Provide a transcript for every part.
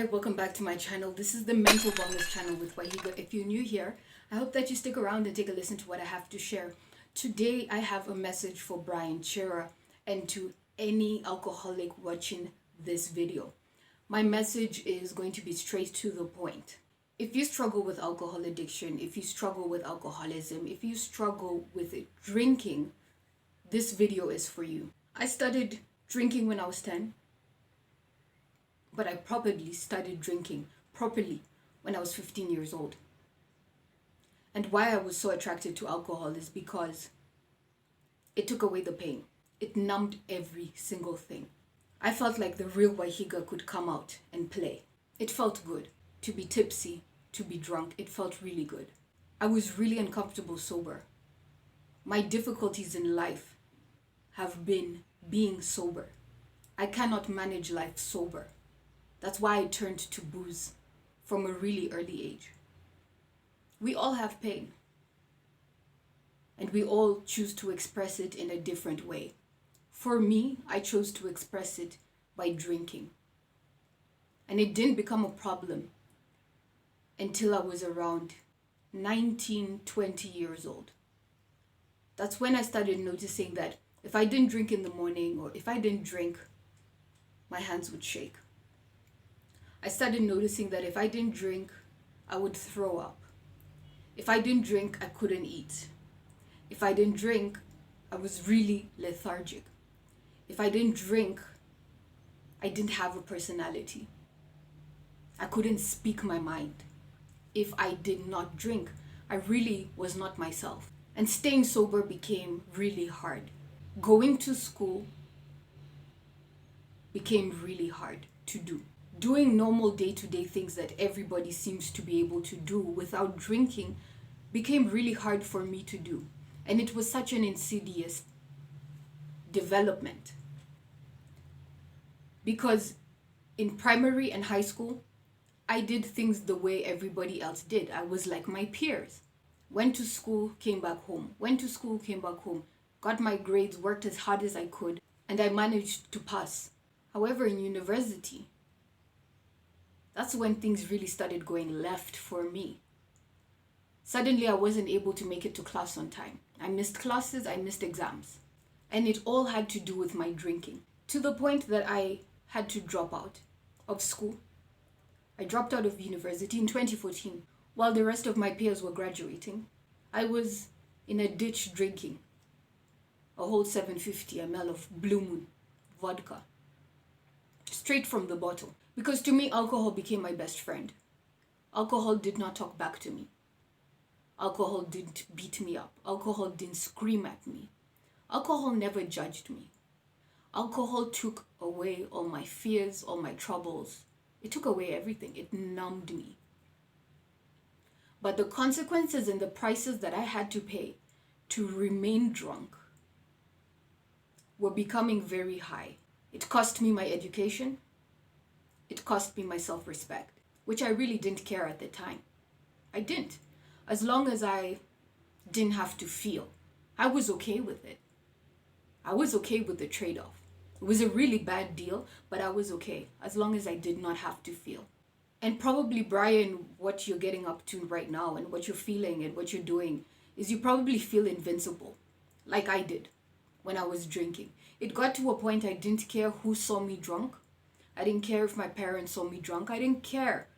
Hi, welcome back to my channel. This is the Mental Wellness channel with Waihiga. If you're new here, I hope that you stick around and take a listen to what I have to share. Today, I have a message for Brian, Chira, and to any alcoholic watching this video. My message is going to be straight to the point. If you struggle with alcohol addiction, if you struggle with alcoholism, if you struggle with drinking, this video is for you. I started drinking when I was 10. But I probably started drinking properly when I was 15 years old. And why I was so attracted to alcohol is because it took away the pain. It numbed every single thing. I felt like the real Waihiga could come out and play. It felt good to be tipsy, to be drunk. It felt really good. I was really uncomfortable sober. My difficulties in life have been being sober. I cannot manage life sober. That's why I turned to booze from a really early age. We all have pain. And we all choose to express it in a different way. For me, I chose to express it by drinking. And it didn't become a problem until I was around 19, 20 years old. That's when I started noticing that if I didn't drink in the morning or if I didn't drink, my hands would shake. I started noticing that if I didn't drink, I would throw up. If I didn't drink, I couldn't eat. If I didn't drink, I was really lethargic. If I didn't drink, I didn't have a personality. I couldn't speak my mind. If I did not drink, I really was not myself. And staying sober became really hard. Going to school became really hard to do. Doing normal day-to-day things that everybody seems to be able to do without drinking became really hard for me to do. And it was such an insidious development. Because in primary and high school, I did things the way everybody else did. I was like my peers. Went to school, came back home. Went to school, came back home. Got my grades, worked as hard as I could, and I managed to pass. However, in university, that's when things really started going left for me. Suddenly, I wasn't able to make it to class on time. I missed classes, I missed exams. And it all had to do with my drinking. To the point that I had to drop out of school. I dropped out of university in 2014. While the rest of my peers were graduating, I was in a ditch drinking a whole 750 ml of Blue Moon vodka. Straight from the bottle. Because to me, alcohol became my best friend. Alcohol did not talk back to me. Alcohol didn't beat me up. Alcohol didn't scream at me. Alcohol never judged me. Alcohol took away all my fears, all my troubles. It took away everything. It numbed me. But the consequences and the prices that I had to pay to remain drunk were becoming very high. It cost me my education. It cost me my self-respect, which I really didn't care at the time. I didn't. As long as I didn't have to feel, I was okay with it. I was okay with the trade-off. It was a really bad deal, but I was okay as long as I did not have to feel. And probably, Brian, what you're getting up to right now and what you're feeling and what you're doing is you probably feel invincible, like I did when I was drinking. It got to a point I didn't care who saw me drunk. I didn't care if my parents saw me drunk. I didn't care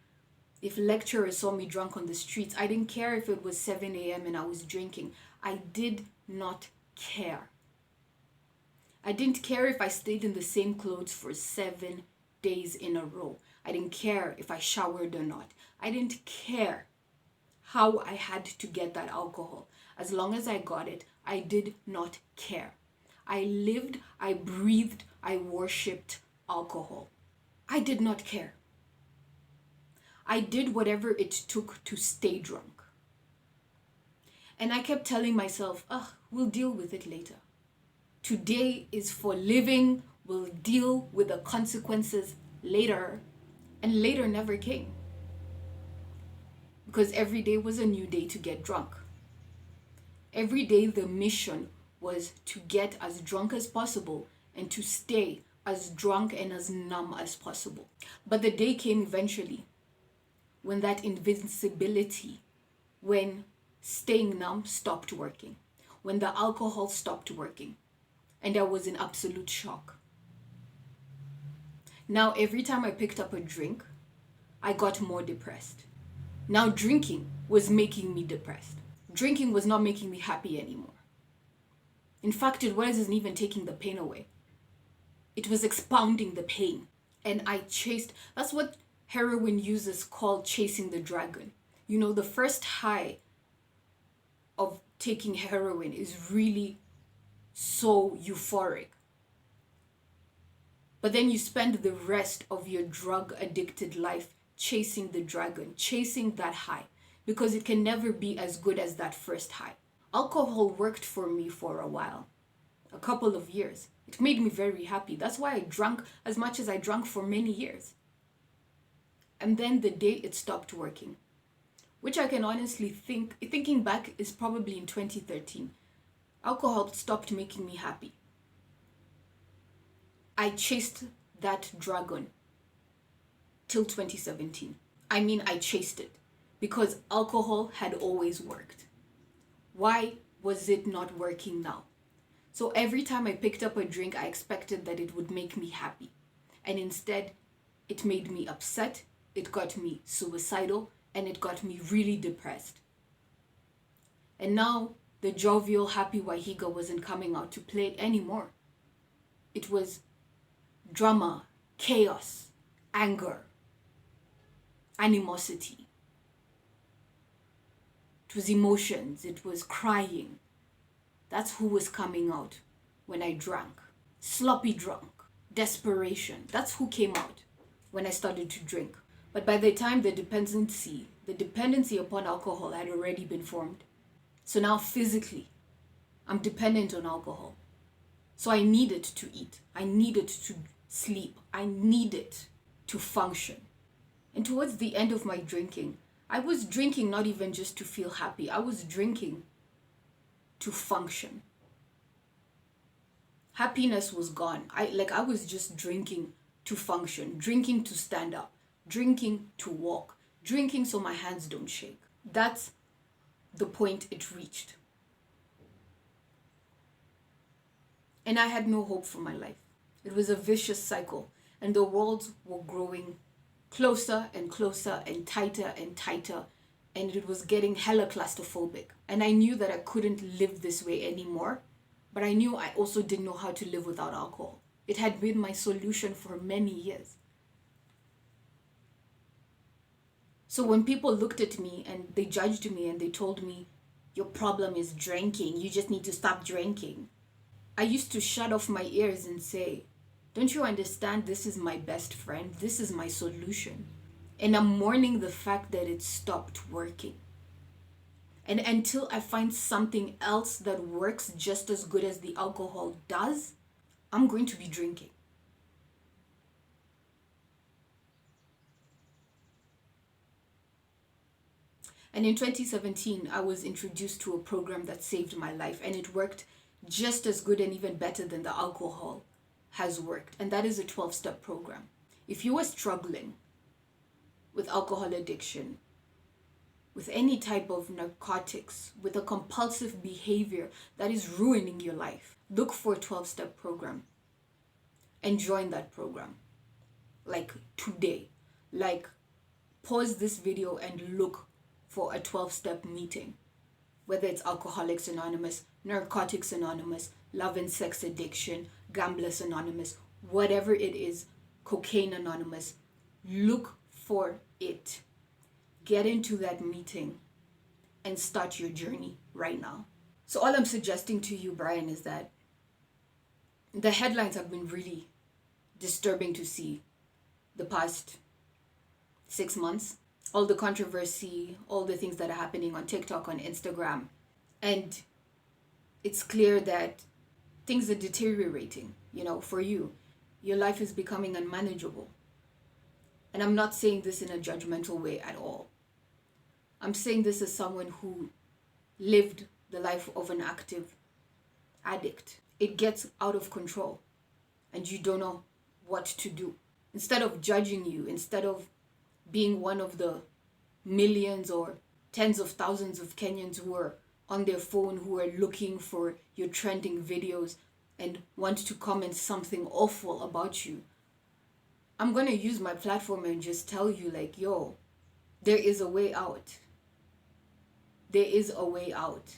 if lecturers saw me drunk on the streets. I didn't care if it was 7 a.m. and I was drinking. I did not care. I didn't care if I stayed in the same clothes for 7 days in a row. I didn't care if I showered or not. I didn't care how I had to get that alcohol. As long as I got it, I did not care. I lived, I breathed, I worshipped alcohol. I did not care. I did whatever it took to stay drunk. And I kept telling myself, we'll deal with it later. Today is for living. We'll deal with the consequences later. And later never came. Because every day was a new day to get drunk. Every day the mission was to get as drunk as possible and to stay as drunk and as numb as possible. But the day came eventually when that invincibility, when staying numb stopped working, when the alcohol stopped working, and I was in absolute shock. Now, every time I picked up a drink, I got more depressed. Now, drinking was making me depressed. Drinking was not making me happy anymore. In fact, it wasn't even taking the pain away. It was expounding the pain. And I chased, that's what heroin users call chasing the dragon. You know, the first high of taking heroin is really so euphoric. But then you spend the rest of your drug addicted life chasing the dragon, chasing that high, because it can never be as good as that first high. Alcohol worked for me for a while, a couple of years. It made me very happy. That's why I drank as much as I drank for many years. And then the day it stopped working, which I can honestly thinking back is probably in 2013. Alcohol stopped making me happy. I chased that dragon till 2017. I mean, I chased it because alcohol had always worked. Why was it not working now? So every time I picked up a drink, I expected that it would make me happy. And instead, it made me upset, it got me suicidal, and it got me really depressed. And now, the jovial, happy Waihiga wasn't coming out to play anymore. It was drama, chaos, anger, animosity. It was emotions, it was crying. That's who was coming out when I drank. Sloppy drunk, desperation. That's who came out when I started to drink. But by the time the dependency upon alcohol had already been formed. So now physically, I'm dependent on alcohol. So I needed to eat. I needed to sleep. I needed to function. And towards the end of my drinking, I was drinking not even just to feel happy. I was drinking to function. Happiness was gone. I was just drinking to function, drinking to stand up, drinking to walk, drinking so my hands don't shake. That's the point it reached. And I had no hope for my life. It was a vicious cycle, and the walls were growing closer and closer and tighter, and it was getting hella claustrophobic. And I knew that I couldn't live this way anymore, but I knew I also didn't know how to live without alcohol. It had been my solution for many years. So when people looked at me and they judged me and they told me, your problem is drinking, you just need to stop drinking, I used to shut off my ears and say, don't you understand, this is my best friend, this is my solution. And I'm mourning the fact that it stopped working. And until I find something else that works just as good as the alcohol does, I'm going to be drinking. And in 2017, I was introduced to a program that saved my life, and it worked just as good and even better than the alcohol has worked. And that is a 12-step program. If you are struggling with alcohol addiction, with any type of narcotics, with a compulsive behavior that is ruining your life, look for a 12-step program and join that program. Like today. Like pause this video and look for a 12-step meeting. Whether it's Alcoholics Anonymous, Narcotics Anonymous, Love and Sex Addiction, Gamblers Anonymous, whatever it is, Cocaine Anonymous, look for it. Get into that meeting and start your journey right now. So all I'm suggesting to you, Brian, is that the headlines have been really disturbing to see the past 6 months. All the controversy, all the things that are happening on TikTok, on Instagram. And it's clear that things are deteriorating, for you. Your life is becoming unmanageable. And I'm not saying this in a judgmental way at all. I'm saying this as someone who lived the life of an active addict. It gets out of control and you don't know what to do. Instead of judging you, instead of being one of the millions or tens of thousands of Kenyans who are on their phone, who are looking for your trending videos and want to comment something awful about you, I'm going to use my platform and just tell you, like, yo, there is a way out. There is a way out.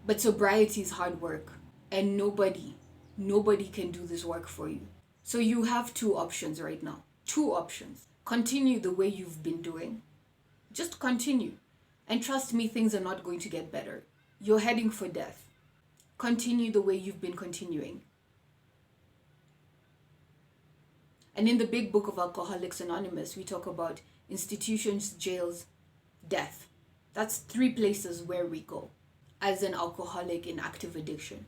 But sobriety is hard work, and nobody can do this work for you. So you have two options right now. Two options. Continue the way you've been doing. Just continue. And trust me, things are not going to get better. You're heading for death. Continue the way you've been continuing. And in the big book of Alcoholics Anonymous, we talk about institutions, jails, death. That's 3 places where we go as an alcoholic in active addiction.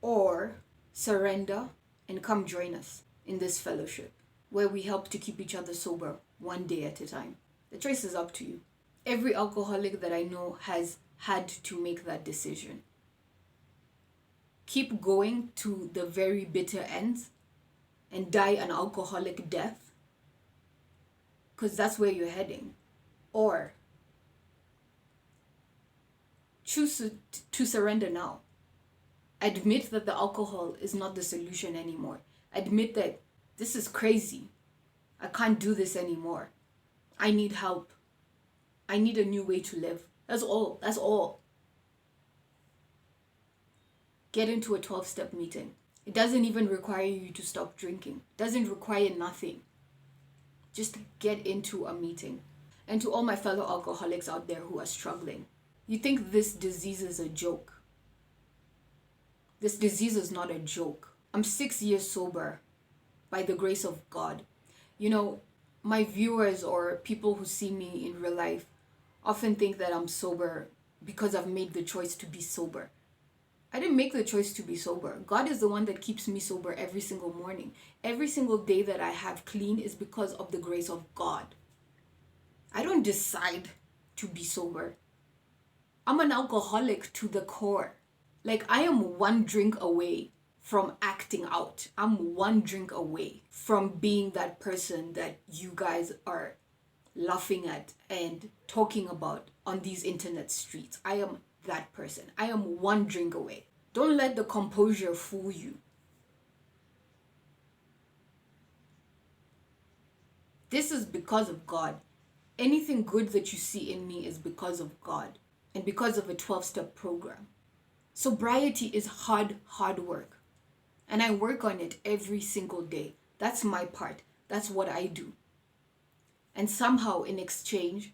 Or surrender and come join us in this fellowship where we help to keep each other sober one day at a time. The choice is up to you. Every alcoholic that I know has had to make that decision. Keep going to the very bitter ends and die an alcoholic death, because that's where you're heading. Or choose to surrender now. Admit that the alcohol is not the solution anymore. Admit that this is crazy. I can't do this anymore. I need help. I need a new way to live. That's all. That's all. Get into a 12-step meeting. It doesn't even require you to stop drinking. It doesn't require nothing. Just get into a meeting. And to all my fellow alcoholics out there who are struggling, you think this disease is a joke. This disease is not a joke. I'm 6 years sober by the grace of God. You know, my viewers or people who see me in real life often think that I'm sober because I've made the choice to be sober. I didn't make the choice to be sober. God is the one that keeps me sober every single morning. Every single day that I have clean is because of the grace of God. I don't decide to be sober. I'm an alcoholic to the core. Like, I am one drink away from acting out. I'm one drink away from being that person that you guys are laughing at and talking about on these internet streets. I am that person. I am one drink away. Don't let the composure fool you. This is because of God. Anything good that you see in me is because of God and because of a 12-step program. Sobriety is hard work. And I work on it every single day. That's my part. That's what I do. And somehow in exchange,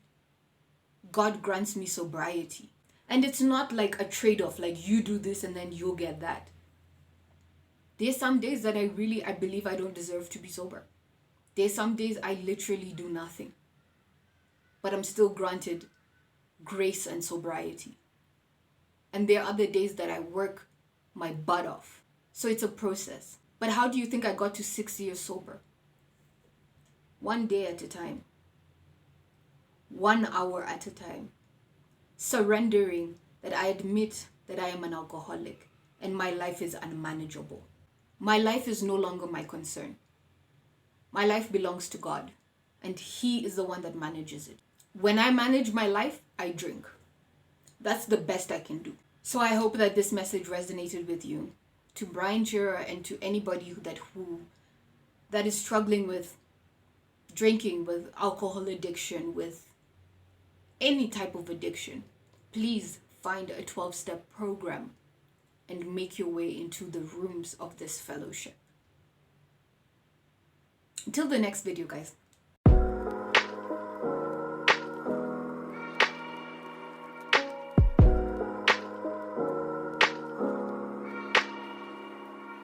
God grants me sobriety. And it's not like a trade-off, like you do this and then you'll get that. There's some days that I believe I don't deserve to be sober. There's some days I literally do nothing. But I'm still granted grace and sobriety. And there are other days that I work my butt off. So it's a process. But how do you think I got to 6 years sober? One day at a time. 1 hour at a time. Surrendering that I admit that I am an alcoholic and my life is unmanageable. My life is no longer my concern. My life belongs to God and He is the one that manages it. When I manage my life, I drink. That's the best I can do. So I hope that this message resonated with you. To Brian Chira and to anybody that is struggling with drinking, with alcohol addiction, with any type of addiction, please find a 12-step program and make your way into the rooms of this fellowship. Until the next video, guys.